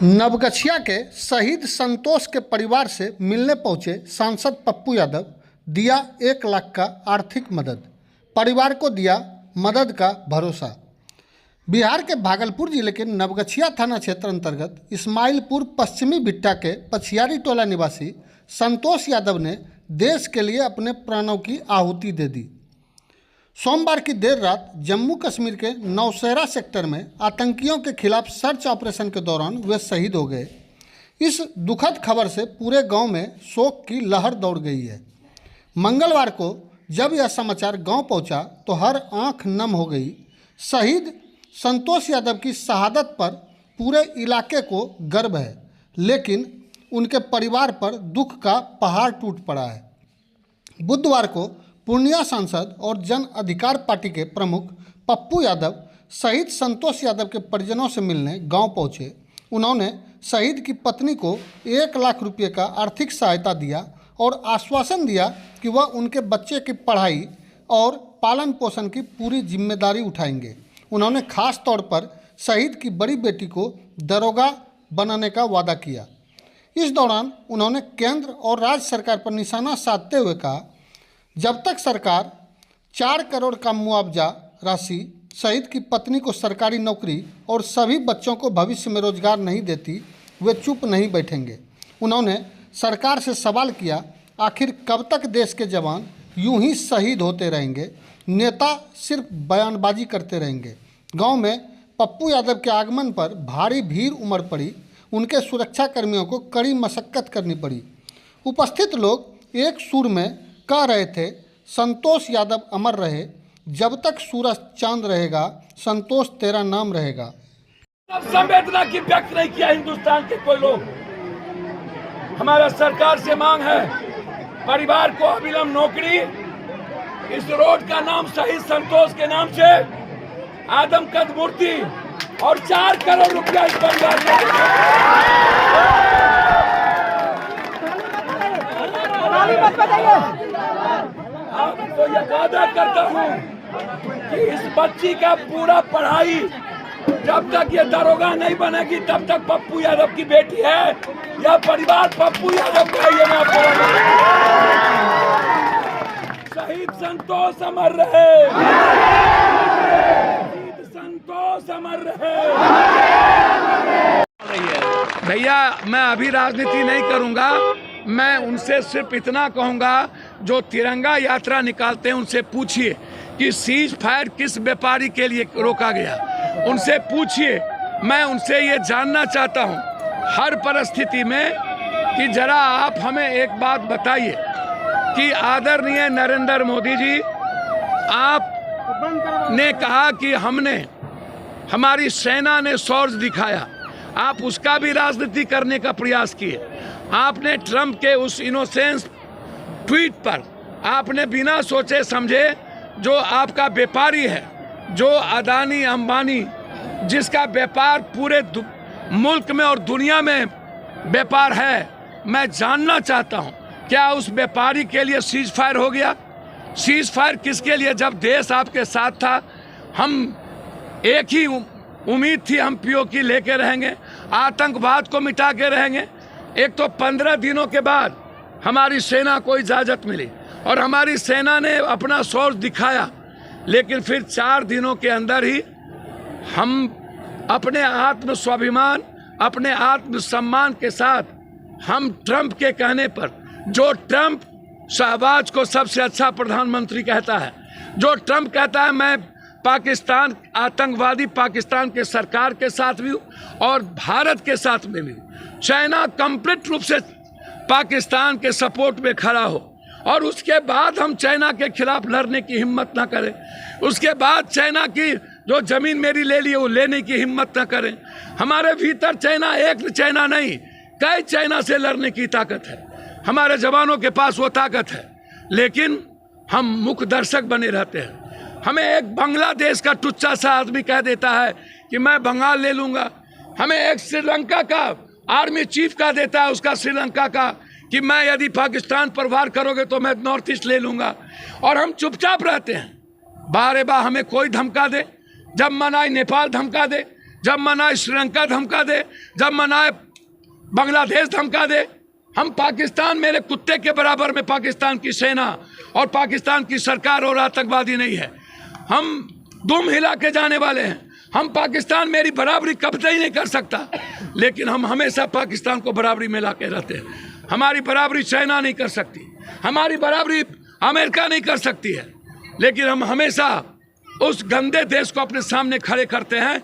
नवगछिया के शहीद संतोष के परिवार से मिलने पहुंचे सांसद पप्पू यादव, दिया 1 लाख का आर्थिक मदद, परिवार को दिया मदद का भरोसा। बिहार के भागलपुर जिले के नवगछिया थाना क्षेत्र अंतर्गत इस्माइलपुर पश्चिमी बिट्टा के पछियारी टोला निवासी संतोष यादव ने देश के लिए अपने प्राणों की आहुति दे दी। सोमवार की देर रात जम्मू कश्मीर के नौशेरा सेक्टर में आतंकियों के खिलाफ सर्च ऑपरेशन के दौरान वे शहीद हो गए। इस दुखद खबर से पूरे गांव में शोक की लहर दौड़ गई है। मंगलवार को जब यह समाचार गांव पहुंचा तो हर आंख नम हो गई। शहीद संतोष यादव की शहादत पर पूरे इलाके को गर्व है, लेकिन उनके परिवार पर दुख का पहाड़ टूट पड़ा है। बुधवार को पूर्णिया सांसद और जन अधिकार पार्टी के प्रमुख पप्पू यादव शहीद संतोष यादव के परिजनों से मिलने गांव पहुंचे। उन्होंने शहीद की पत्नी को 1 लाख रुपये का आर्थिक सहायता दिया और आश्वासन दिया कि वह उनके बच्चे की पढ़ाई और पालन पोषण की पूरी जिम्मेदारी उठाएंगे। उन्होंने खास तौर पर शहीद की बड़ी बेटी को दरोगा बनाने का वादा किया। इस दौरान उन्होंने केंद्र और राज्य सरकार पर निशाना साधते हुए कहा, जब तक सरकार 4 करोड़ का मुआवजा राशि, शहीद की पत्नी को सरकारी नौकरी और सभी बच्चों को भविष्य में रोजगार नहीं देती, वे चुप नहीं बैठेंगे। उन्होंने सरकार से सवाल किया, आखिर कब तक देश के जवान यूं ही शहीद होते रहेंगे? नेता सिर्फ बयानबाजी करते रहेंगे। गांव में पप्पू यादव के आगमन पर भारी भीड़ उमड़ पड़ी। उनके सुरक्षा कर्मियों को कड़ी मशक्कत करनी पड़ी। उपस्थित लोग एक सुर में कह रहे थे, संतोष यादव अमर रहे, जब तक सूरज चांद रहेगा संतोष तेरा नाम रहेगा। संवेदना की व्यक्त नहीं किया हिंदुस्तान के कोई लोग। हमारा सरकार से मांग है, परिवार को अविलंब नौकरी, इस रोड का नाम शहीद संतोष के नाम से आदमकद मूर्ति और 4 करोड़ रुपया इस परिवार को। आपको यह वादा करता हूँ कि इस बच्ची का पूरा पढ़ाई, जब तक ये दरोगा नहीं बनेगी तब तक पप्पू यादव की बेटी है। यह परिवार पप्पू यादव का ही है। शहीद संतोष अमर रहे, शहीद संतोष अमर रहे। भैया, मैं अभी राजनीति नहीं करूंगा। मैं उनसे सिर्फ इतना कहूंगा, जो तिरंगा यात्रा निकालते हैं उनसे पूछिए कि सीज फायर किस व्यापारी के लिए रोका गया। उनसे पूछिए। मैं उनसे ये जानना चाहता हूं हर परिस्थिति में कि जरा आप हमें एक बात बताइए कि आदरणीय नरेंद्र मोदी जी, आप ने कहा कि हमारी सेना ने शौर्य दिखाया, आप उसका भी राजनीति करने का प्रयास किए। आपने ट्रंप के उस इनोसेंस ट्वीट पर आपने बिना सोचे समझे, जो आपका व्यापारी है, जो अदानी अंबानी, जिसका व्यापार पूरे मुल्क में और दुनिया में व्यापार है, मैं जानना चाहता हूं, क्या उस व्यापारी के लिए सीज फायर हो गया? सीज फायर किसके लिए? जब देश आपके साथ था, हम एक ही उम्मीद थी, हम पीओके लेके रहेंगे, आतंकवाद को मिटा के रहेंगे। एक तो 15 दिनों के बाद हमारी सेना को इजाज़त मिली और हमारी सेना ने अपना शौर्य दिखाया, लेकिन फिर 4 दिनों के अंदर ही हम अपने आत्म स्वाभिमान, अपने आत्म सम्मान के साथ, हम ट्रंप के कहने पर, जो ट्रंप शहबाज को सबसे अच्छा प्रधानमंत्री कहता है, जो ट्रंप कहता है मैं पाकिस्तान, आतंकवादी पाकिस्तान के सरकार के साथ भी हूँ और भारत के साथ में भी हूँ। चाइना कंप्लीट रूप से पाकिस्तान के सपोर्ट में खड़ा हो और उसके बाद हम चाइना के खिलाफ लड़ने की हिम्मत ना करें। उसके बाद चाइना की जो ज़मीन मेरी ले ली है वो लेने की हिम्मत ना करें। हमारे भीतर चाइना, एक चाइना नहीं, कई चाइना से लड़ने की ताकत है। हमारे जवानों के पास वो ताकत है, लेकिन हम मुख्य दर्शक बने रहते हैं। हमें एक बांग्लादेश का टुच्चा सा आदमी कह देता है कि मैं बंगाल ले लूँगा। हमें एक श्रीलंका का आर्मी चीफ कह देता है, उसका श्रीलंका का, कि मैं यदि पाकिस्तान पर वार करोगे तो मैं नॉर्थ ईस्ट ले लूँगा। और हम चुपचाप रहते हैं। बारे बार हमें कोई धमका दे, जब मन आए नेपाल धमका दे, जब मन आए श्रीलंका धमका दे, जब मन आए बांग्लादेश धमका दे। हम पाकिस्तान मेरे कुत्ते के बराबर में पाकिस्तान की सेना और पाकिस्तान की सरकार और आतंकवादी नहीं है। हम दुम हिला के जाने वाले हैं। हम पाकिस्तान मेरी बराबरी कब्जा ही नहीं कर सकता, लेकिन हम हमेशा पाकिस्तान को बराबरी में ला के रहते हैं। हमारी बराबरी चाइना नहीं कर सकती, हमारी बराबरी अमेरिका नहीं कर सकती है, लेकिन हम हमेशा उस गंदे देश को अपने सामने खड़े करते हैं